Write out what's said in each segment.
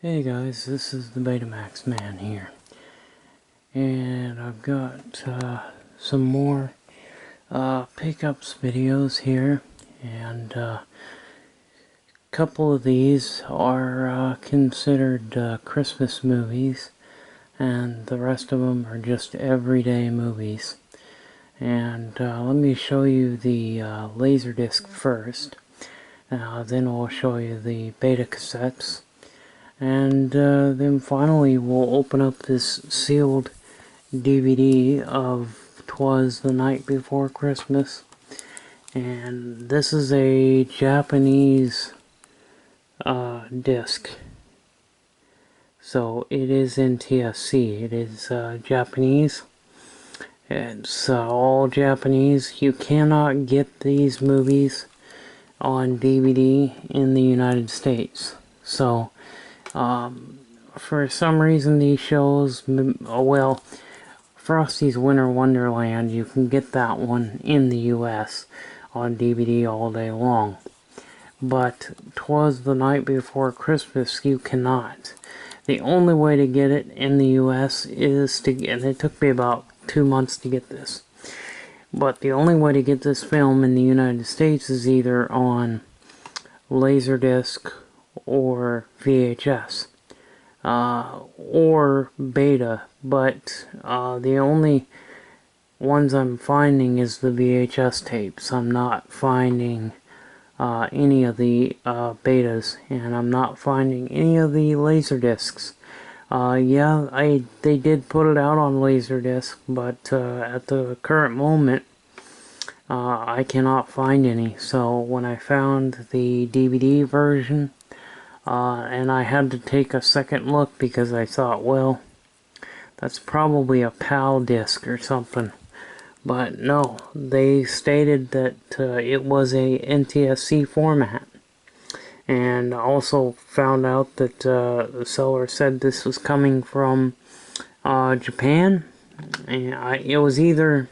Hey guys, this is the Betamax man here, and I've got some more pickups videos here, and a couple of these are considered Christmas movies, and the rest of them are just everyday movies. And let me show you the LaserDisc first, then I'll show you the beta cassettes. And then finally we'll open up this sealed DVD of 'Twas the Night Before Christmas. And this is a Japanese disc. So it is NTSC. It is Japanese. It's all Japanese. You cannot get these movies on DVD in the United States. So for some reason these shows, well, Frosty's Winter Wonderland, you can get that one in the US on DVD all day long. But 'Twas the Night Before Christmas, you cannot. The only way to get it in the US is to, and it took me about 2 months to get this, but the only way to get this film in the United States is either on LaserDisc or VHS or beta, but the only ones I'm finding is the VHS tapes. I'm not finding any of the betas, and I'm not finding any of the LaserDiscs. Yeah, they did put it out on LaserDisc, but at the current moment I cannot find any. So when I found the DVD version, and I had to take a second look because I thought, well, that's probably a PAL disc or something. But no, they stated that it was a NTSC format. And also found out that the seller said this was coming from Japan. And it was either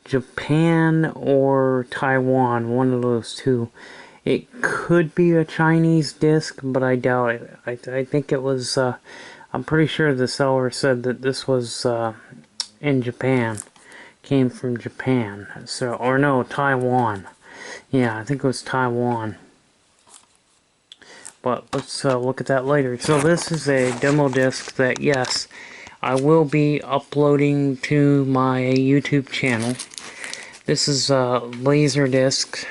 Japan or Taiwan, one of those two. It could be a Chinese disc, but I doubt it. I think it was, I'm pretty sure the seller said that this was in Japan. Came from Japan. So, or no, Taiwan. Yeah, I think it was Taiwan. But let's look at that later. So this is a demo disc that, yes, I will be uploading to my YouTube channel. This is LaserDisc.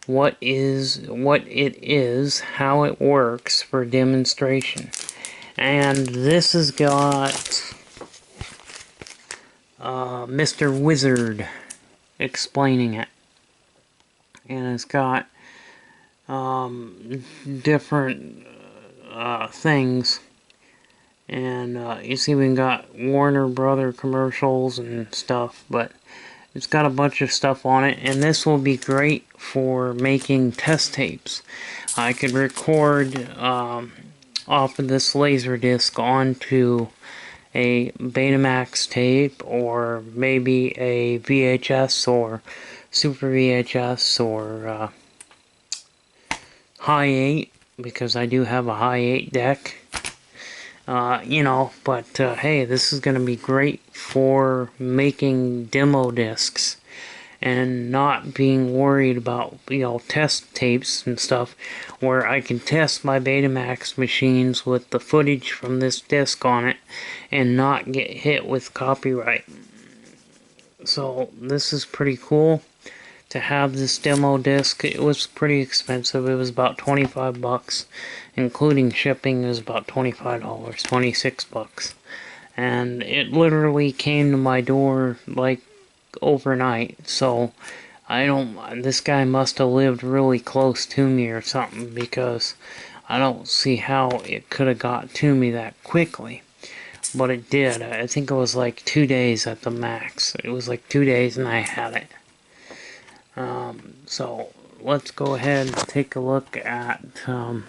What it is, how it works for demonstration. And this has got Mr. Wizard explaining it. And it's got different things. And you see we got Warner Brother commercials and stuff, but it's got a bunch of stuff on it, and this will be great for making test tapes. I could record off of this LaserDisc onto a Betamax tape, or maybe a VHS or Super VHS or High 8, because I do have a High 8 deck. You know, but hey, this is going to be great for making demo discs and not being worried about, you know, test tapes and stuff, where I can test my Betamax machines with the footage from this disc on it and not get hit with copyright. So this is pretty cool to have this demo disc. It was pretty expensive. It was about 25 bucks, including shipping. It was about $25, 26 bucks. And it literally came to my door like overnight. So this guy must have lived really close to me or something, because I don't see how it could have got to me that quickly. But it did. I think it was like 2 days at the max. It was like 2 days and I had it. So let's go ahead and take a look at some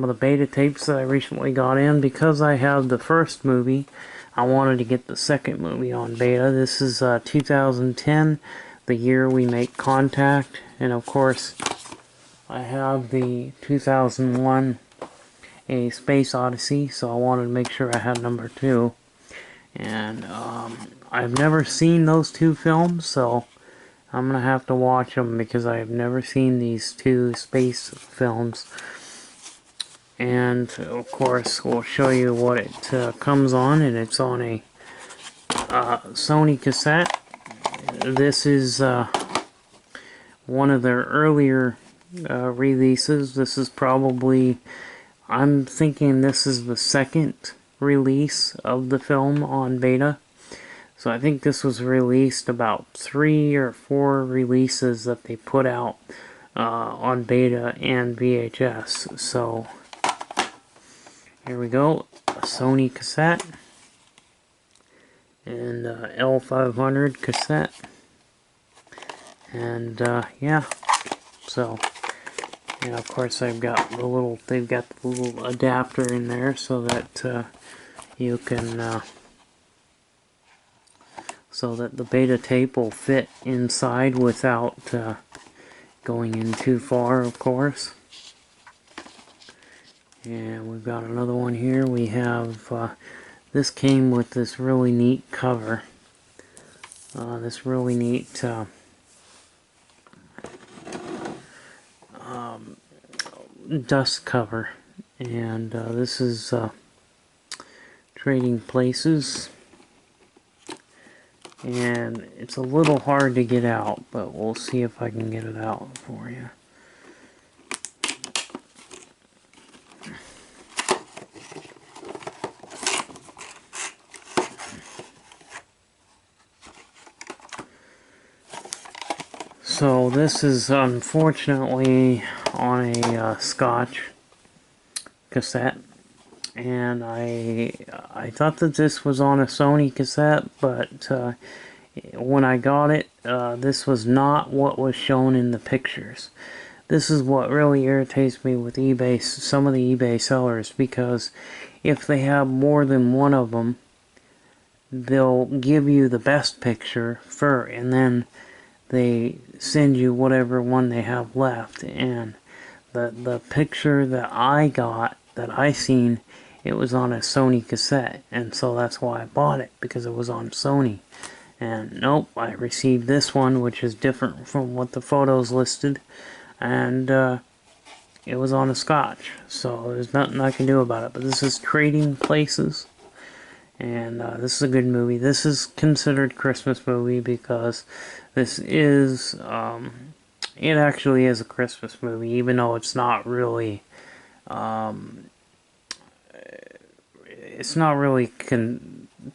of the beta tapes that I recently got in. Because I have the first movie, I wanted to get the second movie on beta. This is 2010, the year we make contact, and of course I have the 2001 a Space Odyssey, so I wanted to make sure I had number 2. And I've never seen those two films, so I'm gonna have to watch them because I have never seen these two space films. And of course, we'll show you what it comes on, and it's on a Sony cassette. This is one of their earlier releases. This is probably, I'm thinking this is the second release of the film on beta. So I think this was released about 3 or 4 releases that they put out on beta and VHS. So here we go, a Sony cassette and L500 cassette, and yeah. So, and of course they've got the little adapter in there so that you can so that the beta tape will fit inside without going in too far, of course. And we've got another one here. We have this came with this really neat cover, this really neat dust cover, and this is Trading Places, and it's a little hard to get out, but we'll see if I can get it out for you. So this is unfortunately on a Scotch cassette, and I thought that this was on a Sony cassette, but when I got it, this was not what was shown in the pictures. This is what really irritates me with eBay, some of the eBay sellers, because if they have more than one of them, they'll give you the best picture first, and then they send you whatever one they have left. And the picture that I got, that I seen, it was on a Sony cassette, and so that's why I bought it, because it was on Sony. And nope, I received this one, which is different from what the photos listed, and it was on a Scotch, so there's nothing I can do about it. But this is Trading Places, and this is a good movie. This is considered Christmas movie because this is, it actually is a Christmas movie, even though it's not really,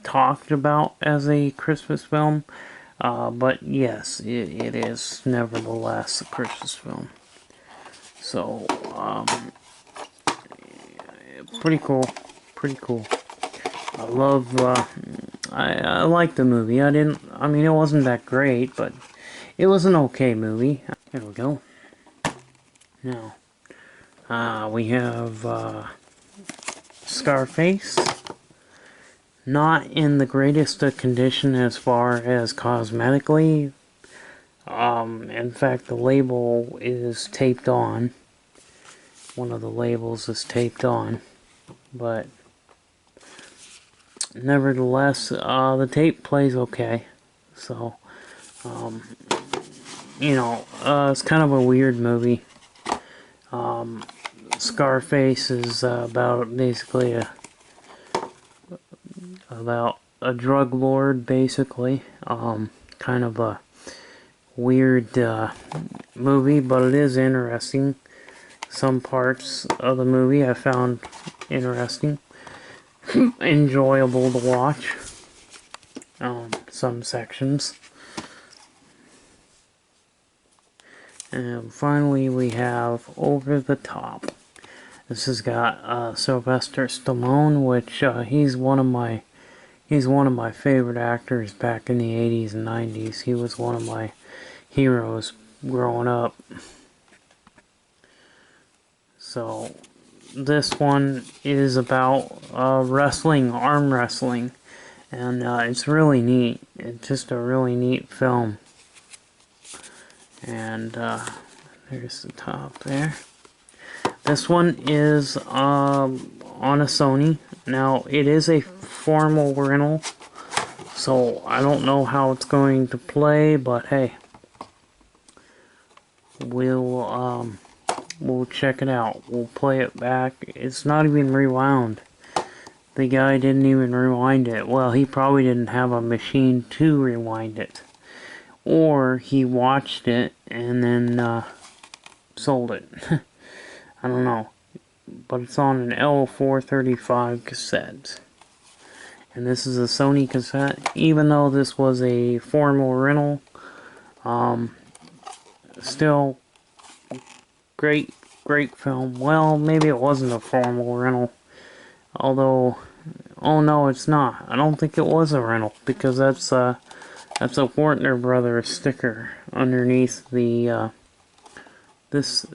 talked about as a Christmas film, but yes, it is nevertheless a Christmas film. So, pretty cool, pretty cool. I love, I like the movie. I mean, it wasn't that great, but it was an okay movie. Here we go. Now, we have Scarface. Not in the greatest of condition as far as cosmetically. In fact, the label is taped on. One of the labels is taped on, but nevertheless, the tape plays okay. So, you know, it's kind of a weird movie. Scarface is basically about a drug lord, basically. Kind of a weird movie, but it is interesting. Some parts of the movie I found interesting, enjoyable to watch. Some sections. And finally, we have Over the Top. This has got Sylvester Stallone, which he's one of my favorite actors back in the 80s and 90s. He was one of my heroes growing up. So this one is about wrestling, arm wrestling, and it's really neat. It's just a really neat film. And there's the top there. This one is on a Sony. Now, it is a formal rental, so I don't know how it's going to play, but hey, we'll check it out. We'll play it back. It's not even rewound. The guy didn't even rewind it. Well, he probably didn't have a machine to rewind it. Or he watched it and then sold it. I don't know. But it's on an L435 cassette. And this is a Sony cassette. Even though this was a formal rental, still great film. Well, maybe it wasn't a formal rental. Although, oh no, it's not. I don't think it was a rental, because that's a Warner Brothers sticker underneath the this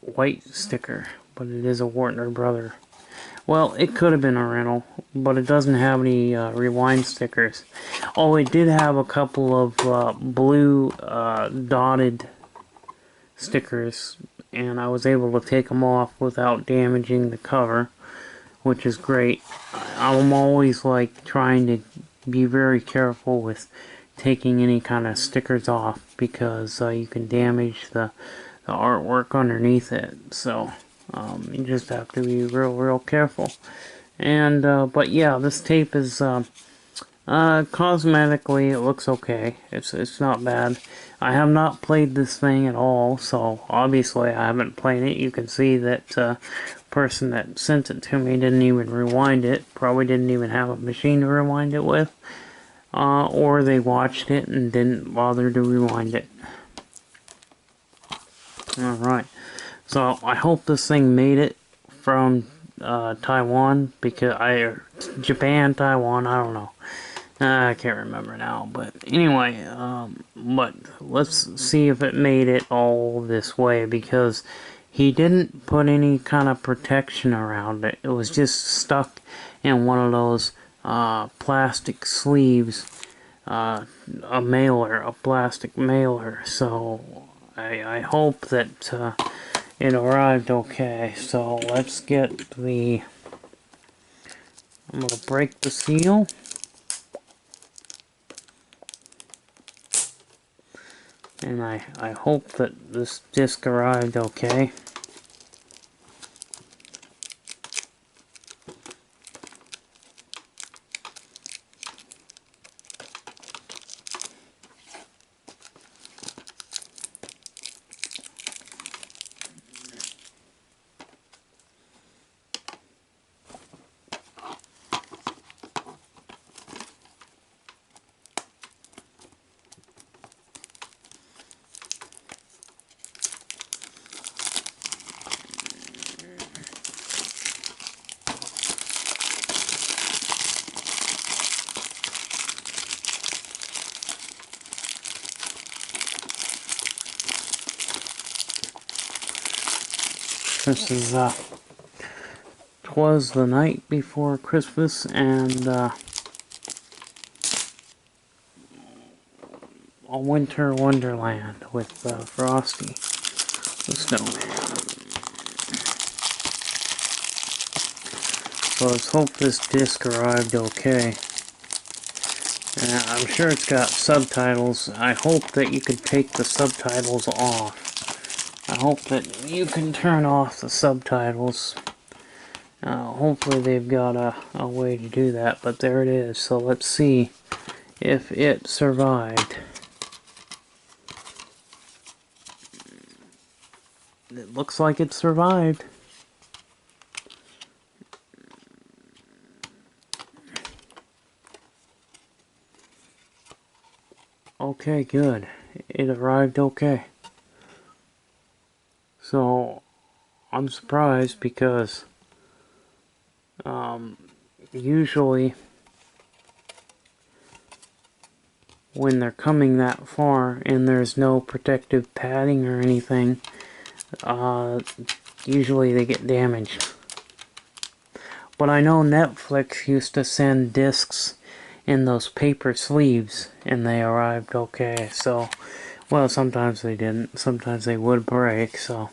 white sticker, but it is a Warner Brother. Well, it could have been a rental, but it doesn't have any rewind stickers. Oh, it did have a couple of blue dotted stickers, and I was able to take them off without damaging the cover, which is great. I'm always like trying to be very careful with taking any kind of stickers off, because you can damage the artwork underneath it. So you just have to be real careful. And but yeah, this tape is cosmetically it looks okay. It's not bad. I have not played this thing at all, so obviously I haven't played it. You can see that person that sent it to me didn't even rewind it. Probably didn't even have a machine to rewind it with. Or they watched it and didn't bother to rewind it. Alright, so I hope this thing made it from Taiwan, because Japan, Taiwan, I don't know. I can't remember now, but anyway, but let's see if it made it all this way, because he didn't put any kind of protection around it. It was just stuck in one of those plastic sleeves, a plastic mailer. So I hope that it arrived okay. So let's get the, I'm going to break the seal. And I hope that this disc arrived okay. This is, 'twas the night before Christmas, and, a winter wonderland with, Frosty the Snowman. So let's hope this disc arrived okay. I'm sure it's got subtitles. I hope that you could take the subtitles off. I hope that you can turn off the subtitles. Hopefully they've got a way to do that, but there it is. So let's see if it survived. It looks like it survived. Okay, good. It arrived okay. So, I'm surprised, because usually when they're coming that far and there's no protective padding or anything, usually they get damaged. But I know Netflix used to send discs in those paper sleeves, and they arrived okay. So, well, sometimes they didn't. Sometimes they would break, so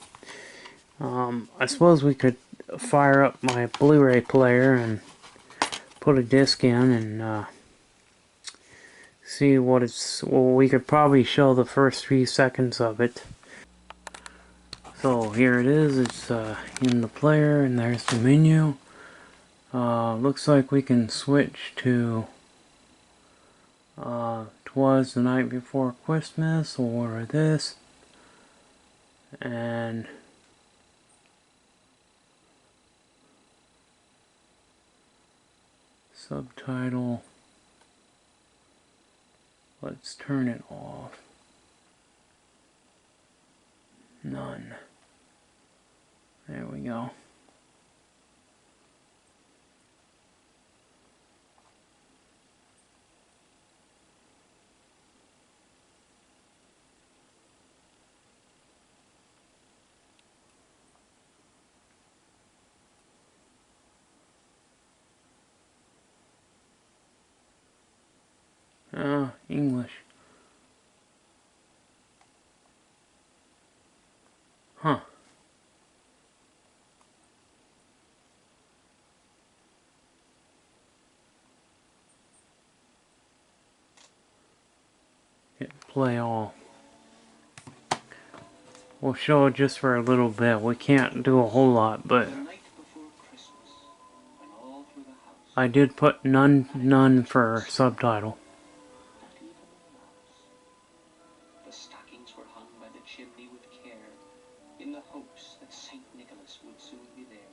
I suppose we could fire up my Blu-ray player and put a disc in and see what it's. Well, we could probably show the first few seconds of it. So here it is. It's in the player, and there's the menu. Looks like we can switch to 'Twas the Night Before Christmas or this, and subtitle. Let's turn it off. None. There we go. English. Huh. Hit play all. We'll show it just for a little bit. We can't do a whole lot, but I did put none for subtitle. The stockings were hung by the chimney with care, in the hopes that St. Nicholas would soon be there.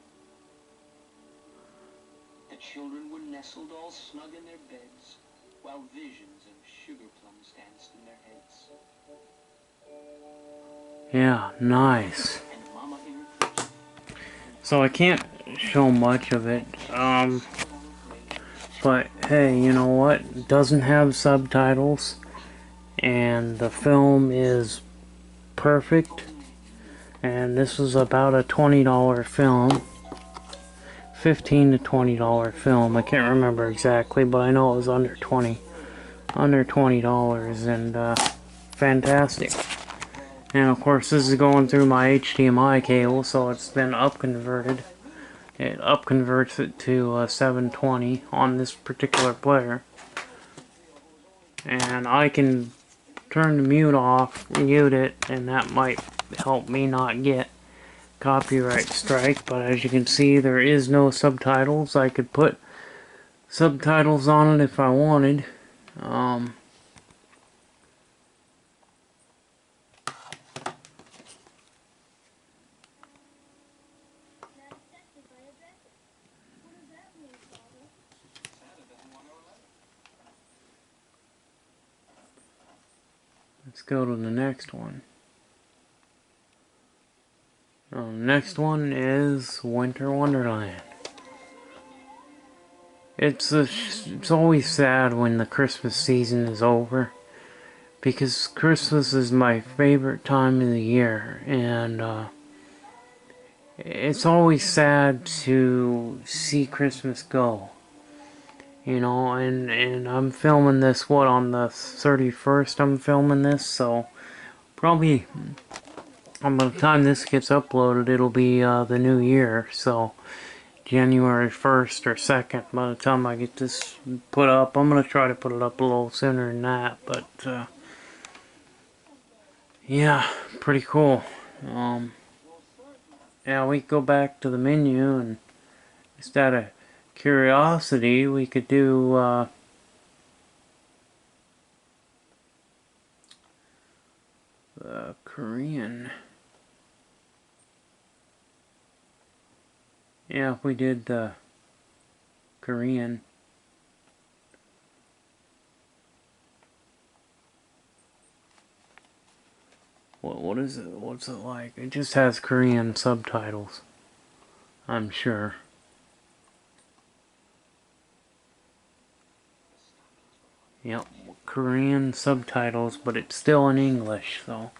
The children were nestled all snug in their beds, while visions of sugar plums danced in their heads. Yeah, nice. And Mama in her crib, So I can't show much of it, but hey, you know what? It doesn't have subtitles, and the film is perfect, and this was about a $20 film. $15 to $20 film. I can't remember exactly, but I know it was under $20, and fantastic. And of course, this is going through my HDMI cable, so it's been upconverted. It upconverts it to 720 on this particular player, and I can turn the mute off, mute it, and that might help me not get copyright strike. But as you can see, there is no subtitles. I could put subtitles on it if I wanted. Let's go to the next one. The next one is Winter Wonderland. It's always sad when the Christmas season is over, because Christmas is my favorite time of the year, and it's always sad to see Christmas go. You know, and I'm filming this, what, on the 31st I'm filming this, so probably by the time this gets uploaded, it'll be the new year, so January 1st or 2nd by the time I get this put up. I'm going to try to put it up a little sooner than that, but yeah, pretty cool. Yeah, we go back to the menu, and just out of curiosity, we could do Korean. Yeah, if we did the Korean. What is it? What's it like? It just has Korean subtitles, I'm sure. Yep, Korean subtitles, but it's still in English, so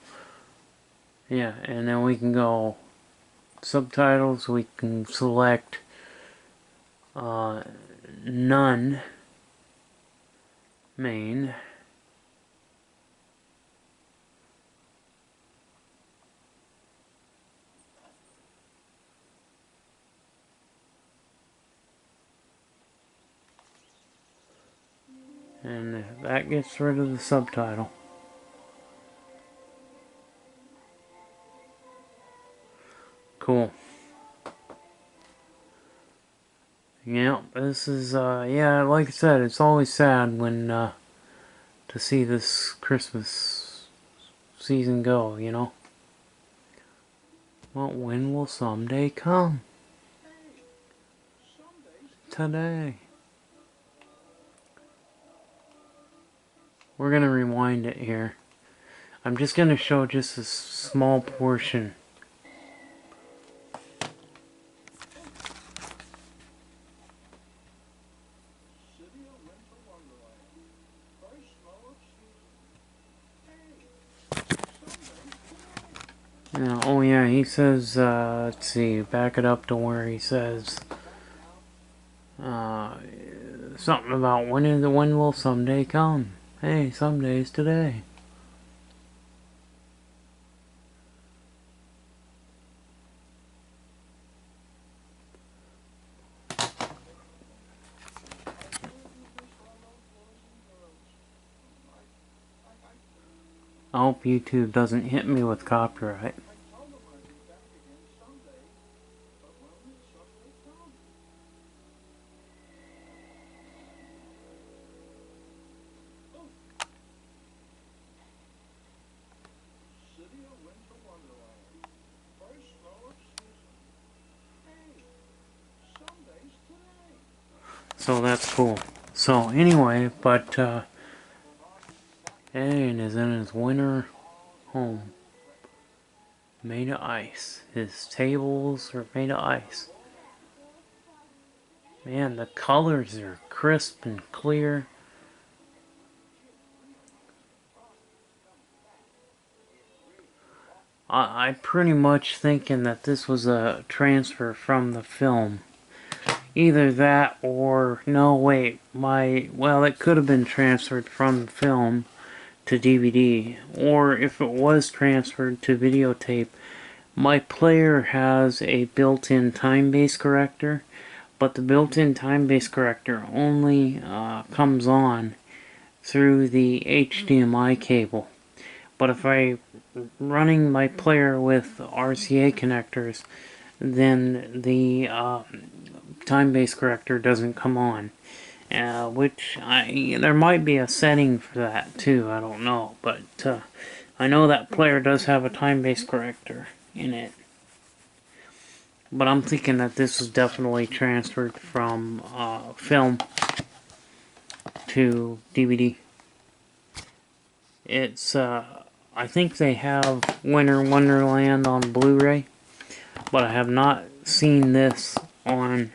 yeah. And then we can go subtitles. We can select none, main. And that gets rid of the subtitle. Cool. Yeah, this is, yeah, like I said, it's always sad when, to see this Christmas season go, you know? Well, when will someday come? Today. We're gonna rewind it here. I'm just gonna show just a small portion. Yeah, oh yeah, he says, let's see, back it up to where he says, something about when will someday come? Hey, someday's today. I hope YouTube doesn't hit me with copyright. So that's cool. So anyway, but Aaron is in his winter home, made of ice. His tables are made of ice. Man, the colors are crisp and clear. I'm pretty much thinking that this was a transfer from the film. Either that or, no wait, well, it could have been transferred from the film to DVD. Or if it was transferred to videotape, my player has a built-in time-based corrector, but the built-in time-based corrector only comes on through the HDMI cable. But if I running my player with RCA connectors, then the time-based corrector doesn't come on. Which there might be a setting for that too. I don't know, but I know that player does have a time-based corrector in it. But I'm thinking that this is definitely transferred from film to DVD. It's I think they have Winter Wonderland on Blu-ray, but I have not seen this on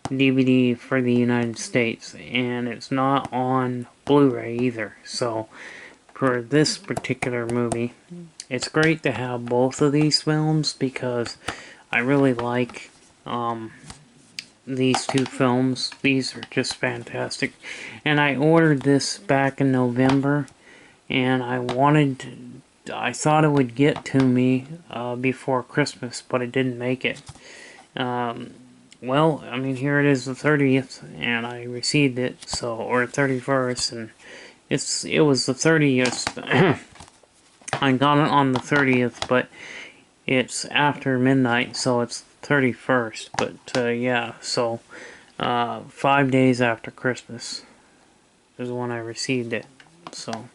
DVD for the United States, and it's not on Blu-ray either. So for this particular movie, it's great to have both of these films because I really like these two films. These are just fantastic. And I ordered this back in November, and I thought it would get to me before Christmas, but it didn't make it. Well, I mean, here it is the 30th, and I received it, so, or 31st, and it was the 30th. I got it on the 30th, but it's after midnight, so it's 31st. But yeah, so 5 days after Christmas is when I received it. So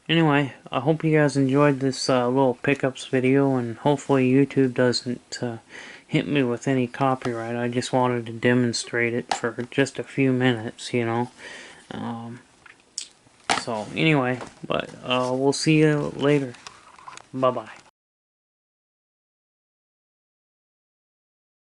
anyway, I hope you guys enjoyed this little pickups video, and hopefully YouTube doesn't hit me with any copyright. I just wanted to demonstrate it for just a few minutes, you know. So anyway, but we'll see you later. Bye-bye.